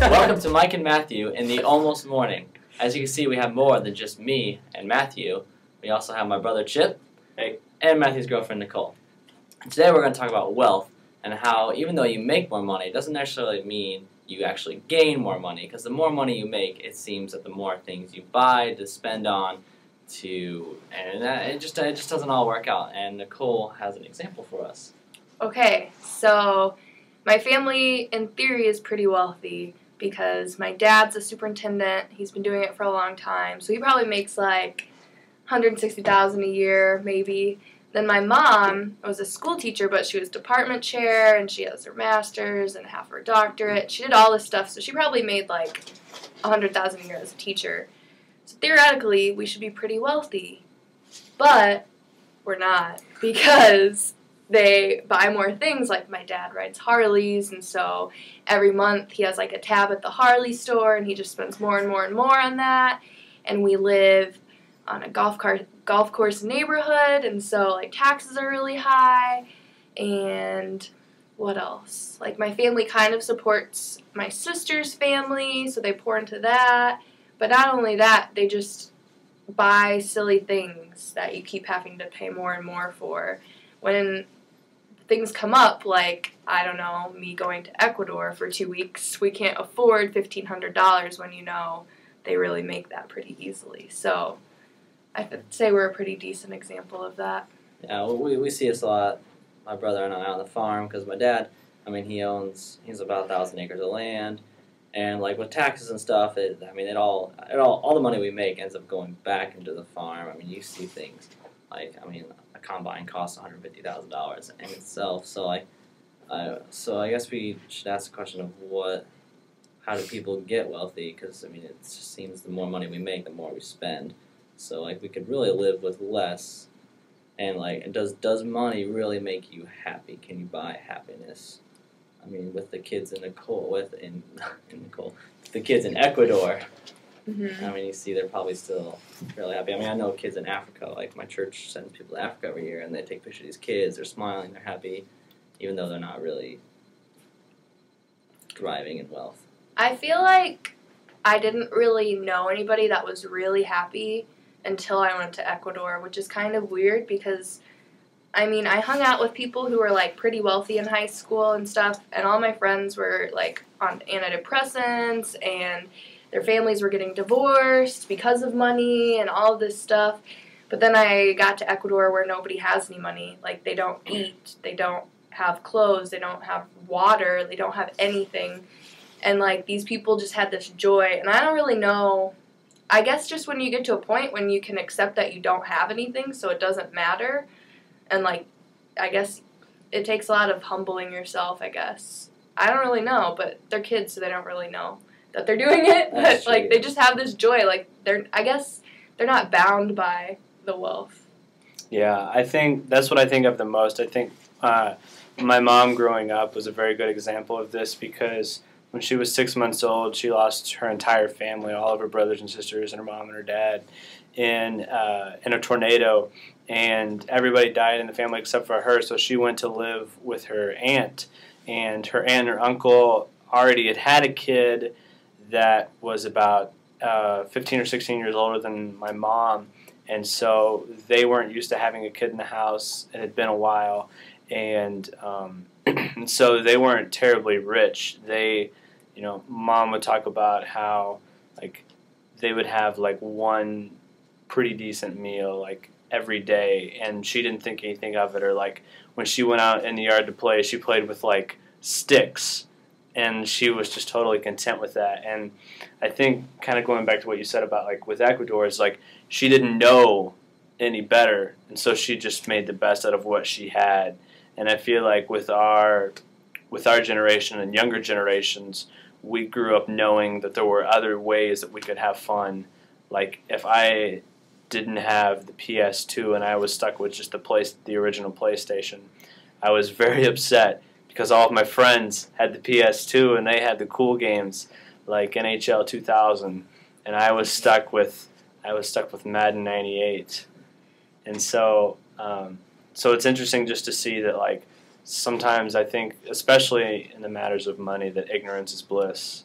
Welcome to Mike and Matthew in the almost morning. As you can see, we have more than just me and Matthew. We also have my brother Chip, hey, and Matthew's girlfriend Nicole. Today we're going to talk about wealth and how even though you make more money, it doesn't necessarily mean you actually gain more money, because the more money you make, it seems that the more things you buy, to spend on, it just doesn't all work out. And Nicole has an example for us. Okay, so my family in theory is pretty wealthy because my dad's a superintendent. He's been doing it for a long time, so he probably makes like $160,000 a year, maybe. Then my mom was a school teacher, but she was department chair, and she has her master's and half her doctorate. She did all this stuff, so she probably made like $100,000 a year as a teacher. So theoretically, we should be pretty wealthy, but we're not, because they buy more things. Like my dad rides Harleys, and so every month he has like a tab at the Harley store, and he just spends more and more and more on that. And we live on a golf course neighborhood, and so like taxes are really high. And what else? Like my family kind of supports my sister's family, so they pour into that. But not only that, they just buy silly things that you keep having to pay more and more for. When things come up, like, I don't know, me going to Ecuador for 2 weeks, we can't afford $1,500 when they really make that pretty easily. So I would say we're a pretty decent example of that. Yeah, we see this a lot. My brother and I on the farm, because my dad, he's about 1,000 acres of land, and like with taxes and stuff, all the money we make ends up going back into the farm. You see things like, a combine costs $150,000 in itself. So I guess we should ask the question of how do people get wealthy? Because it just seems the more money we make, the more we spend. So we could really live with less. And does money really make you happy? Can you buy happiness? With the kids in the kids in Ecuador, Mm-hmm. you see they're probably still really happy. I know kids in Africa. Like my church sends people to Africa every year, and they take pictures of these kids. They're smiling, they're happy, even though they're not really thriving in wealth. I feel like I didn't really know anybody that was really happy until I went to Ecuador, which is kind of weird because, I hung out with people who were, pretty wealthy in high school and stuff, and all my friends were, on antidepressants, and their families were getting divorced because of money and all this stuff. But then I got to Ecuador where nobody has any money. They don't eat, they don't have clothes, they don't have water, they don't have anything. And, these people just had this joy, and I don't really know. I guess just when you get to a point when you can accept that you don't have anything, so it doesn't matter. And, I guess it takes a lot of humbling yourself, I guess. I don't really know, but they're kids, so they don't really know that they're doing it. That's But, true. they just have this joy. I guess they're not bound by the wealth. yeah, I think that's what I think of the most. I think my mom growing up was a very good example of this because when she was 6 months old, she lost her entire family, all of her brothers and sisters, and her mom and her dad, in a tornado, and everybody died in the family except for her. So she went to live with her aunt, and her uncle already had a kid that was about 15 or 16 years older than my mom, and so they weren't used to having a kid in the house. It had been a while, and so they weren't terribly rich. Mom would talk about how they would have one pretty decent meal every day, and she didn't think anything of it. Or when she went out in the yard to play, she played with sticks, and she was just totally content with that. And I think kind of going back to what you said about with Ecuador is she didn't know any better, and so she just made the best out of what she had. And I feel with our generation and younger generations, we grew up knowing that there were other ways that we could have fun. If I didn't have the PS2 and I was stuck with just the original PlayStation, I was very upset because all of my friends had the PS2 and they had the cool games like NHL 2000, and I was stuck with Madden 98. And so it's interesting just to see that sometimes I think, especially in the matters of money, that ignorance is bliss.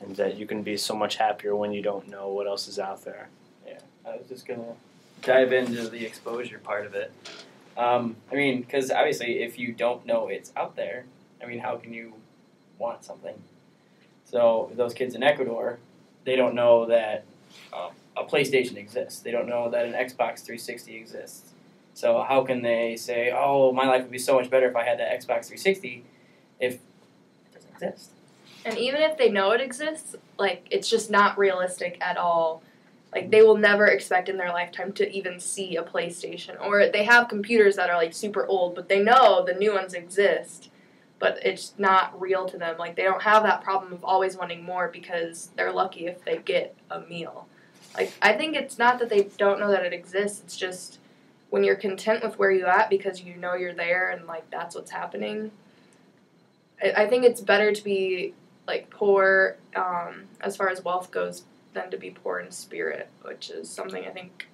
and that you can be so much happier when you don't know what else is out there. Yeah, I was just gonna dive into the exposure part of it. I mean, because obviously, if you don't know it's out there, I mean, how can you want something? So those kids in Ecuador, they don't know that a PlayStation exists. They don't know that an Xbox 360 exists. So how can they say, "Oh, my life would be so much better if I had that Xbox 360," if it doesn't exist? And even if they know it exists, like, it's just not realistic at all. Like, they will never expect in their lifetime to even see a PlayStation. Or they have computers that are, like, super old, but they know the new ones exist. But it's not real to them. Like, they don't have that problem of always wanting more because they're lucky if they get a meal. Like, I think it's not that they don't know that it exists. It's just when you're content with where you're at because you know you're there and, like, that's what's happening. I think it's better to be, like, poor as far as wealth goes than to be poor in spirit, which is something I think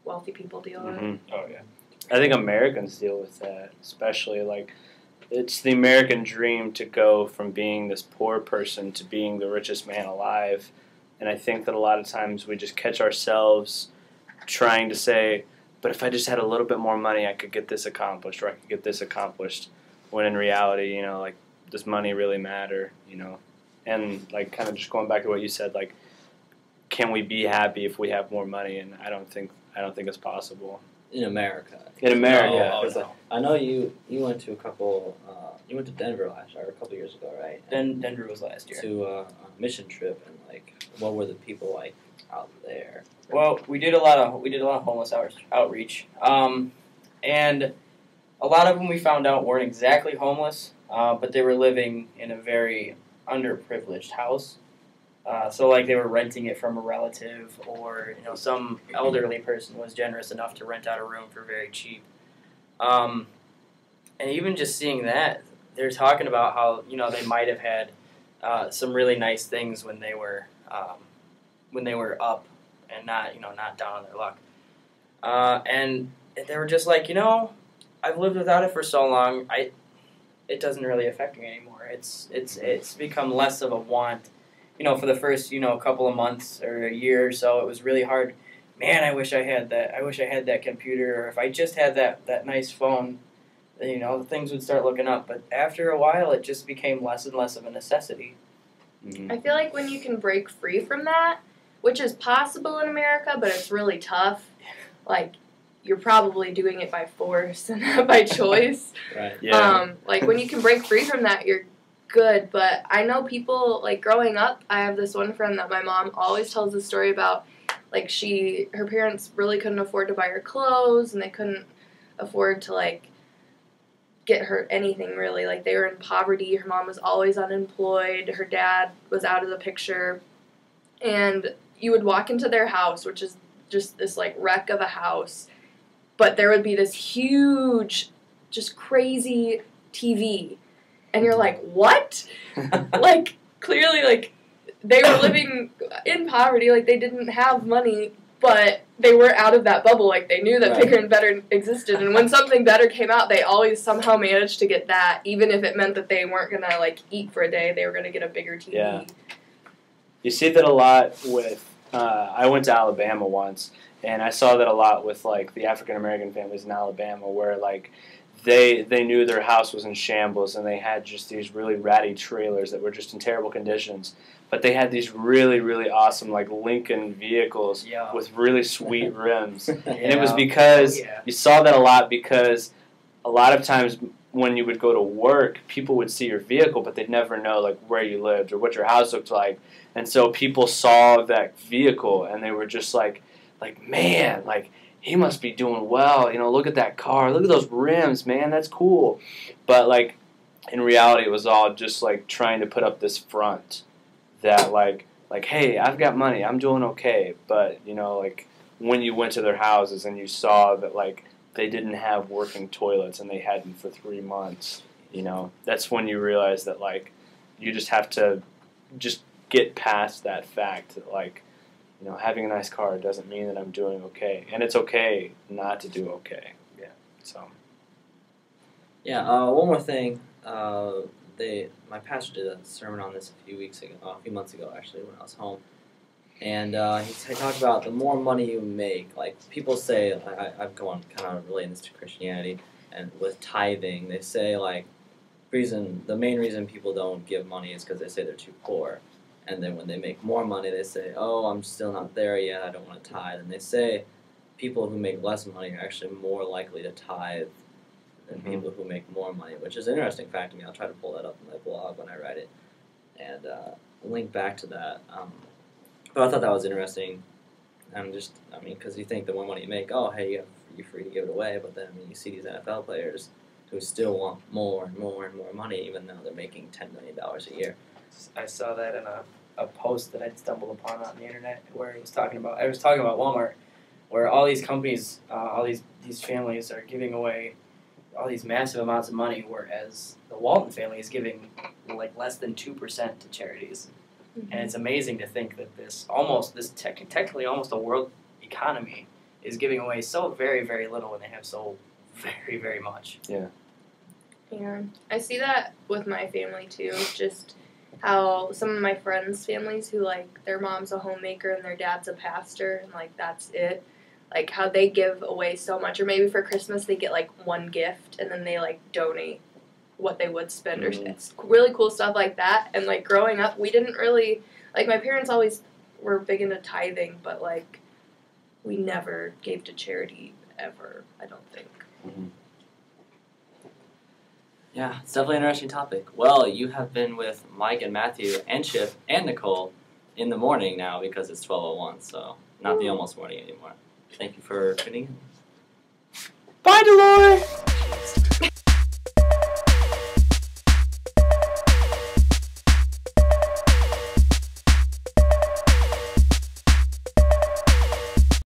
wealthy people deal with. Mm-hmm. Oh, yeah. I think Americans deal with that, especially, like, it's the American dream to go from being this poor person to being the richest man alive. And I think that a lot of times we just catch ourselves trying to say, but if I just had a little bit more money, I could get this accomplished, or I could get this accomplished. When in reality, you know, like, does money really matter, you know? And, like, kind of just going back to what you said, like, can we be happy if we have more money? And I don't think it's possible. In America. In America. Oh, Because I know you went to a couple, you went to Denver last year, or a couple years ago, right? Denver was last year. To a mission trip, and, like, what were the people like out there? Well, we did a lot of homeless outreach, and a lot of them we found out weren't exactly homeless, but they were living in a very underprivileged house. So, like, they were renting it from a relative, or, you know, some elderly person was generous enough to rent out a room for very cheap. And even just seeing that, they're talking about how, you know, they might have had some really nice things when they were up and not down on their luck. And they were just like, you know, I've lived without it for so long, it doesn't really affect me anymore. It's become less of a want. You know, for the first, you know, couple of months or a year or so, it was really hard. Man, I wish I had that. I wish I had that computer, or if I just had that nice phone, you know, things would start looking up. But after a while, it just became less and less of a necessity. Mm-hmm. I feel like when you can break free from that, which is possible in America, but it's really tough, like, you're probably doing it by force and not by choice. Right. Yeah. Like, when you can break free from that, you're good. But I know people, like, growing up, I have this one friend that my mom always tells the story about. Like, her parents really couldn't afford to buy her clothes, and they couldn't afford to, like, get her anything, really. Like, they were in poverty. Her mom was always unemployed. Her dad was out of the picture. And you would walk into their house, which is just this, like, wreck of a house, but there would be this huge, just crazy TV. And you're like, what? Like, clearly, like, they were living in poverty, like, they didn't have money, but they were out of that bubble. Like, they knew that Right. bigger and better existed, and when something better came out, they always somehow managed to get that, even if it meant that they weren't going to, like, eat for a day, they were going to get a bigger TV. Yeah. You see that a lot with, I went to Alabama once, and I saw that a lot with, like, the African-American families in Alabama, where, like, they knew their house was in shambles, and they had just these really ratty trailers that were just in terrible conditions. But they had these really, really awesome, like, Lincoln vehicles Yeah. with really sweet rims. And And it was because Yeah. you saw that a lot, because a lot of times when you would go to work, people would see your vehicle, but they'd never know, like, where you lived or what your house looked like. And so people saw that vehicle, and they were just like, man, like, he must be doing well. You know, look at that car. Look at those rims, man. That's cool. But, like, in reality, it was all just, like, trying to put up this front that, like, hey, I've got money. I'm doing okay. But, you know, like, when you went to their houses and you saw that, like, they didn't have working toilets and they hadn't for 3 months, you know, that's when you realize that, like, you just have to just get past that fact that, like, you know, having a nice car doesn't mean that I'm doing okay. And it's okay not to do okay. Yeah. So. Yeah, one more thing. my pastor did a sermon on this a few months ago actually when I was home, and he talked about the more money you make. Like people say, I've gone kind of relating this to Christianity, and with tithing, they say like the main reason people don't give money is because they say they're too poor, and then when they make more money, they say, oh, I'm still not there yet, I don't want to tithe, and they say people who make less money are actually more likely to tithe than people who make more money, which is an interesting fact to me. I'll try to pull that up in my blog when I write it and link back to that. But I thought that was interesting. And because you think the more money you make, oh, hey, you're free to give it away. But then you see these NFL players who still want more and more and more money, even though they're making $10 million a year. I saw that in a post that I stumbled upon on the internet where I was talking about Walmart, where all these companies, all these families are giving away all these massive amounts of money, whereas the Walton family is giving like less than 2% to charities. Mm-hmm. And it's amazing to think that technically almost a world economy is giving away so very, very little when they have so very, very much. Yeah. Yeah. I see that with my family too, just how some of my friends' families who like their mom's a homemaker and their dad's a pastor and like that's it. Like how they give away so much, or maybe for Christmas they get like one gift and then they like donate what they would spend, or it's really cool stuff like that. And like growing up, we didn't really like my parents always were big into tithing, but like we never gave to charity ever. I don't think. Mm-hmm. Yeah, it's definitely an interesting topic. Well, you have been with Mike and Matthew and Chip and Nicole in the morning now because it's 12:01, so not the almost morning anymore. Thank you for tuning in. Bye, Dolores!